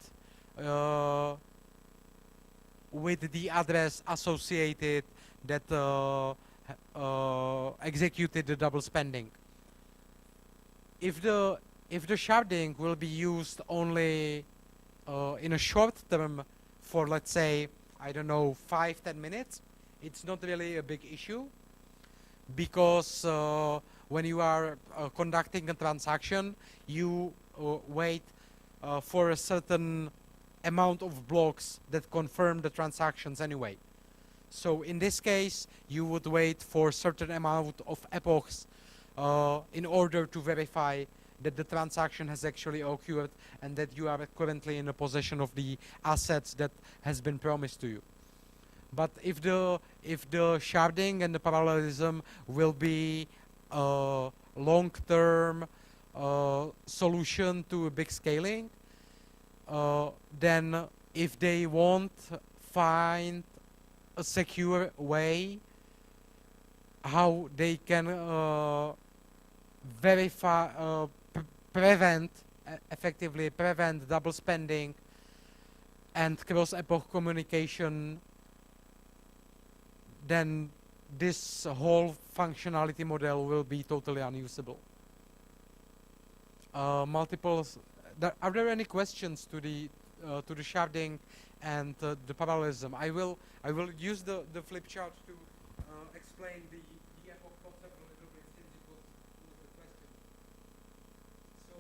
with the address associated that executed the double spending. If the sharding will be used only in a short term for, let's say, I don't know, 5-10 minutes, it's not really a big issue. because when you are conducting a transaction, you wait for a certain amount of blocks that confirm the transactions anyway. So in this case, you would wait for certain amount of epochs in order to verify that the transaction has actually occurred and that you are currently in a possession of the assets that has been promised to you. But if the sharding and the parallelism will be a long-term solution to big scaling, then if they won't find a secure way how they can verify, effectively prevent double spending and cross-epoch communication, then this whole functionality model will be totally unusable. Are there any questions to the sharding and the parallelism? I will use the flip chart to explain the epoch concept a little bit since it was the question. So.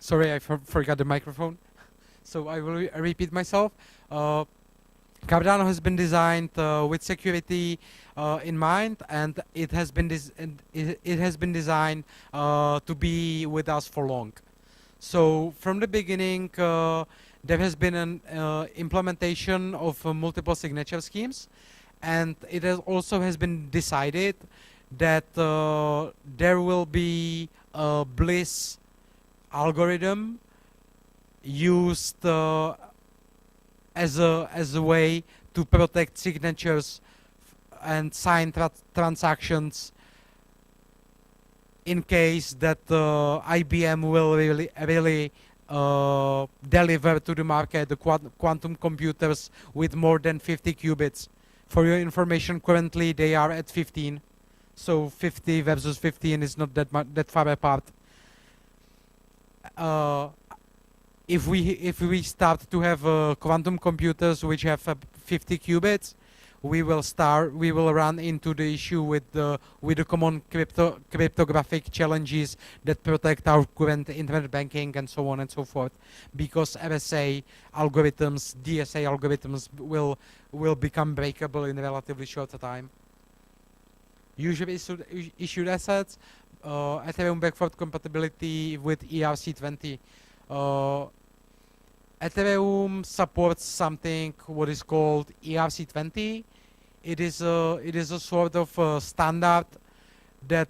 Sorry, I forgot the microphone. So I will repeat myself. Cardano has been designed with security in mind, and it has been designed to be with us for long. So from the beginning, there has been an implementation of multiple signature schemes, and it has been decided that there will be a Bliss algorithm used as a way to protect signatures and sign transactions in case that IBM will really deliver to the market the quantum computers with more than 50 qubits. For your information, currently they are at 15, so 50 versus 15 is not that far apart. If we start to have quantum computers which have 50 qubits, we will run into the issue with the common cryptographic challenges that protect our current internet banking and so on and so forth, because RSA algorithms, DSA algorithms will become breakable in a relatively short time. Usually issued assets, Ethereum backward compatibility with ERC20. Ethereum supports something what is called ERC20. It is a sort of standard that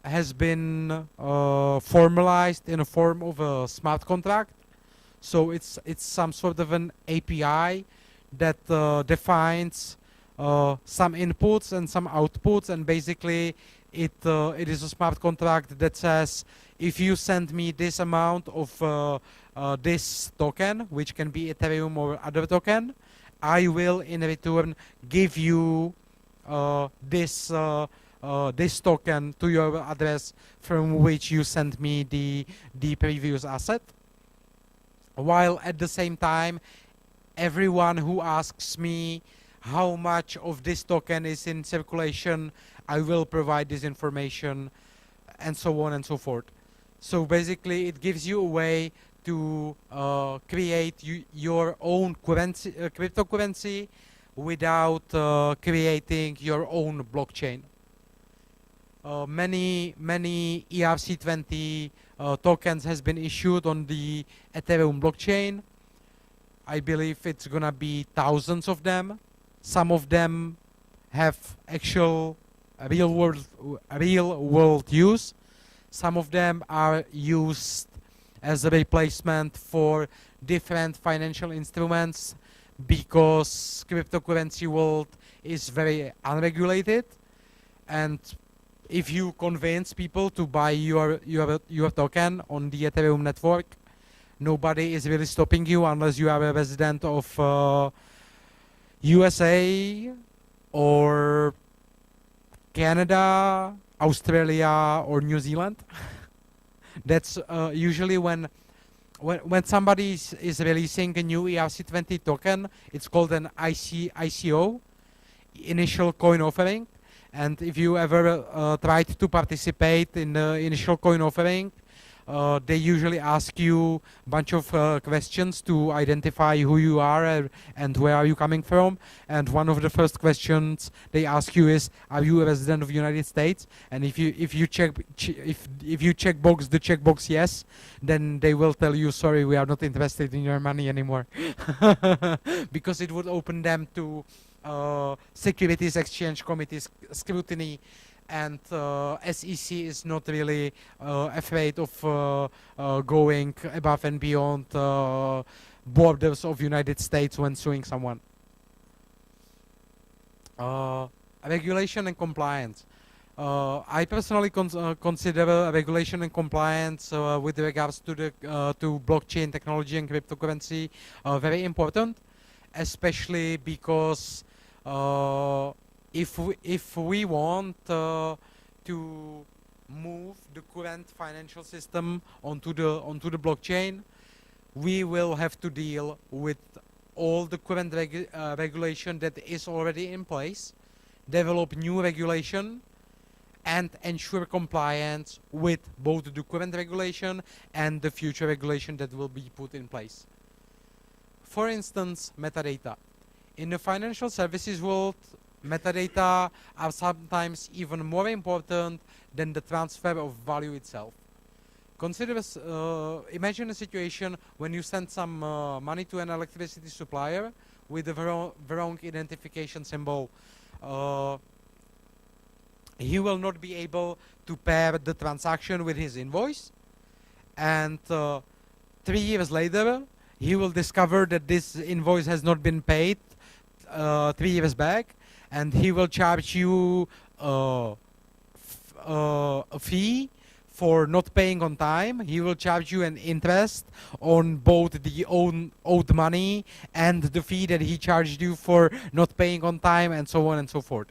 has been formalized in a form of a smart contract. So it's some sort of an API that defines some inputs and some outputs, and basically it is a smart contract that says, if you send me this amount of this token, which can be Ethereum or other token, I will in return give you this token to your address from which you sent me the previous asset. While at the same time, everyone who asks me how much of this token is in circulation, I will provide this information, and so on and so forth. So basically, it gives you a way to create your own currency, cryptocurrency, without creating your own blockchain. Many ERC20 tokens has been issued on the Ethereum blockchain. I believe it's gonna be thousands of them. Some of them have actual real world use. Some of them are used as a replacement for different financial instruments, because cryptocurrency world is very unregulated, and if you convince people to buy your token on the Ethereum network, nobody is really stopping you unless you are a resident of USA or Canada, Australia, or New Zealand. That's usually when somebody is releasing a new ERC20 token. It's called an ICO, initial coin offering. And if you ever tried to participate in the initial coin offering, they usually ask you a bunch of questions to identify who you are and where are you coming from. And one of the first questions they ask you is, are you a resident of the United States? And if you checkbox the checkbox yes, then they will tell you, sorry, we are not interested in your money anymore, because it would open them to Securities Exchange Committee's scrutiny. And SEC is not really afraid of going above and beyond borders of United States when suing someone. Regulation and compliance. I personally consider regulation and compliance with regards to the to blockchain technology and cryptocurrency very important, especially because if we want to move the current financial system onto the blockchain, we will have to deal with all the current regulation that is already in place, develop new regulation, and ensure compliance with both the current regulation and the future regulation that will be put in place. For instance, metadata. In the financial services world, metadata are sometimes even more important than the transfer of value itself. Imagine a situation when you send some money to an electricity supplier with the wrong identification symbol. He will not be able to pair the transaction with his invoice, and 3 years later he will discover that this invoice has not been paid 3 years back, and he will charge you a fee for not paying on time. He will charge you an interest on both the owed money and the fee that he charged you for not paying on time, and so on and so forth.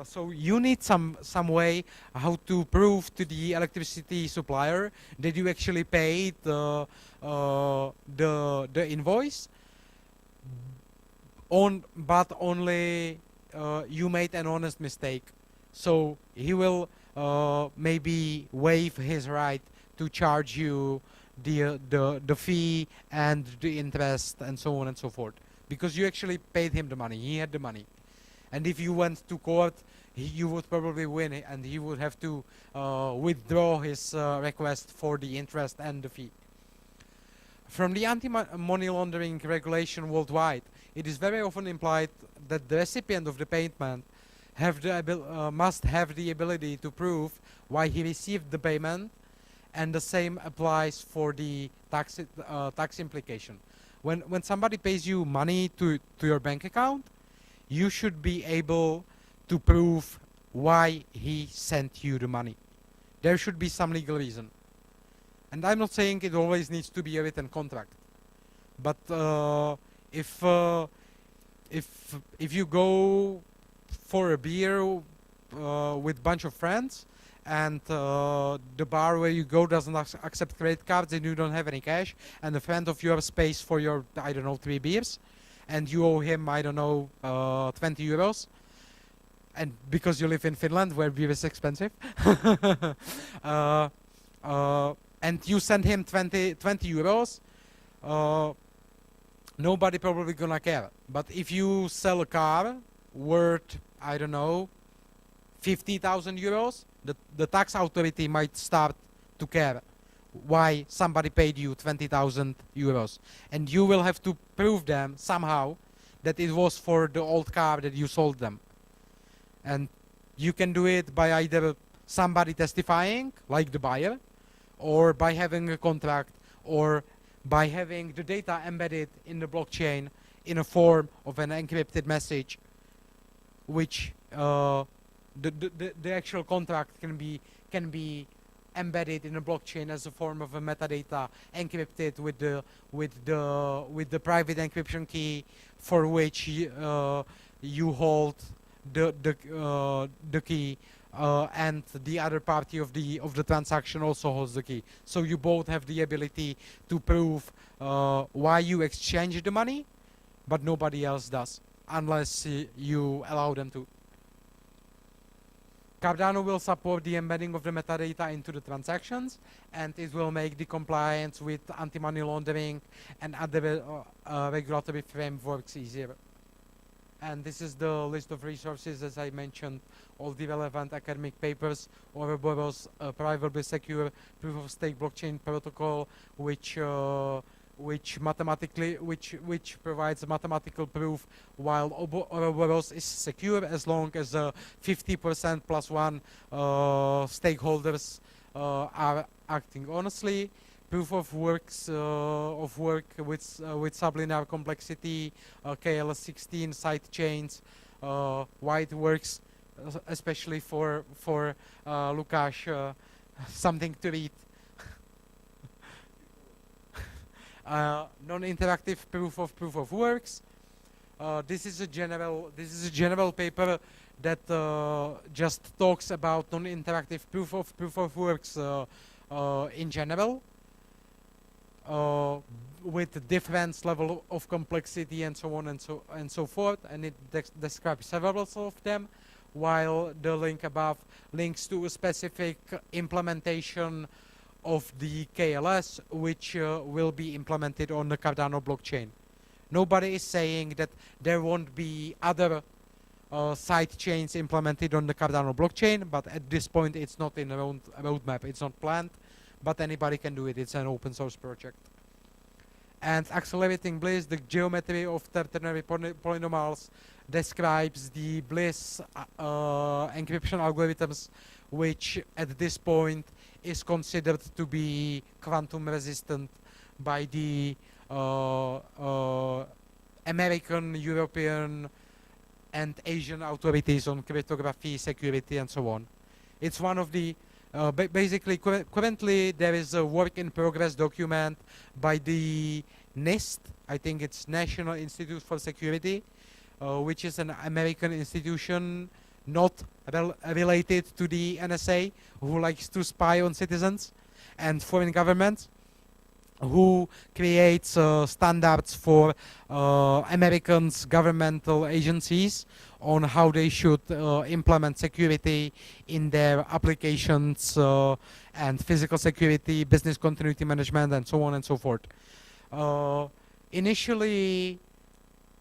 So you need some way how to prove to the electricity supplier that you actually paid the invoice, but only you made an honest mistake. So he will maybe waive his right to charge you the fee and the interest and so on and so forth, because you actually paid him the money. He had the money. And if you went to court, you would probably win, and he would have to withdraw his request for the interest and the fee. From the anti-money laundering regulation worldwide, it is very often implied that the recipient of the payment must have the ability to prove why he received the payment, and the same applies for the tax implication. When somebody pays you money to your bank account, you should be able to prove why he sent you the money. There should be some legal reason. And I'm not saying it always needs to be a written contract, but if you go for a beer with a bunch of friends, and the bar where you go doesn't accept credit cards, and you don't have any cash, and a friend of yours pays for your, I don't know, 3 beers, and you owe him, I don't know, 20 euros, and because you live in Finland where beer is expensive, and you send him 20 euros, nobody probably gonna care. But if you sell a car worth, I don't know, 50,000 euros, the tax authority might start to care why somebody paid you 20,000 euros. And you will have to prove them somehow that it was for the old car that you sold them. And you can do it by either somebody testifying, like the buyer, or by having a contract, or by having the data embedded in the blockchain in a form of an encrypted message, which the actual contract can be embedded in a blockchain as a form of a metadata, encrypted with the private encryption key for which you hold the key, and the other party of the transaction also holds the key. So you both have the ability to prove why you exchanged the money, but nobody else does, unless you allow them to. Cardano will support the embedding of the metadata into the transactions, and it will make the compliance with anti-money laundering and other regulatory frameworks easier. And this is the list of resources, as I mentioned, all the relevant academic papers, Ouroboros, privately secure proof-of-stake blockchain protocol, which provides mathematical proof, while Ouroboros is secure as long as 50% plus 1 stakeholders are acting honestly. Proof of work with sublinear complexity, KL16 side chains, why it works, especially for Lukáš, something to read. Non-interactive proof of works. This is a general paper that just talks about non-interactive proof of works in general, with different level of complexity and so on and so forth, and it describes several of them. while the link above links to a specific implementation of the KLS, which will be implemented on the Cardano blockchain. Nobody is saying that there won't be other side chains implemented on the Cardano blockchain, but at this point it's not in the roadmap, it's not planned, but anybody can do it, it's an open source project. And accelerating Bliss, the geometry of ternary polynomials, describes the Bliss encryption algorithms, which at this point is considered to be quantum resistant by the American, European, and Asian authorities on cryptography, security, and so on. It's one of the basically currently there is a work in progress document by the NIST, I think it's National Institute for Security, which is an American institution not related to the NSA, who likes to spy on citizens and foreign governments, who creates standards for Americans' governmental agencies on how they should implement security in their applications and physical security, business continuity management, and so on and so forth. Initially,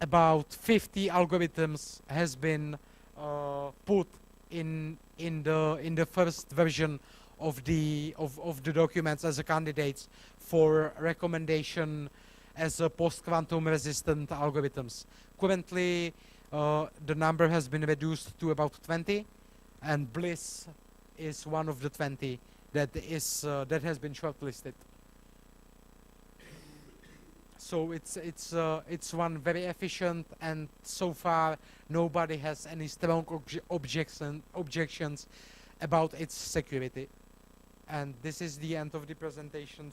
about 50 algorithms has been put in the first version of the documents as a candidates for recommendation as a post-quantum resistant algorithms. Currently, the number has been reduced to about 20, and Bliss is one of the 20 that has been shortlisted. So it's one very efficient, and so far nobody has any strong objections about its security. And this is the end of the presentation.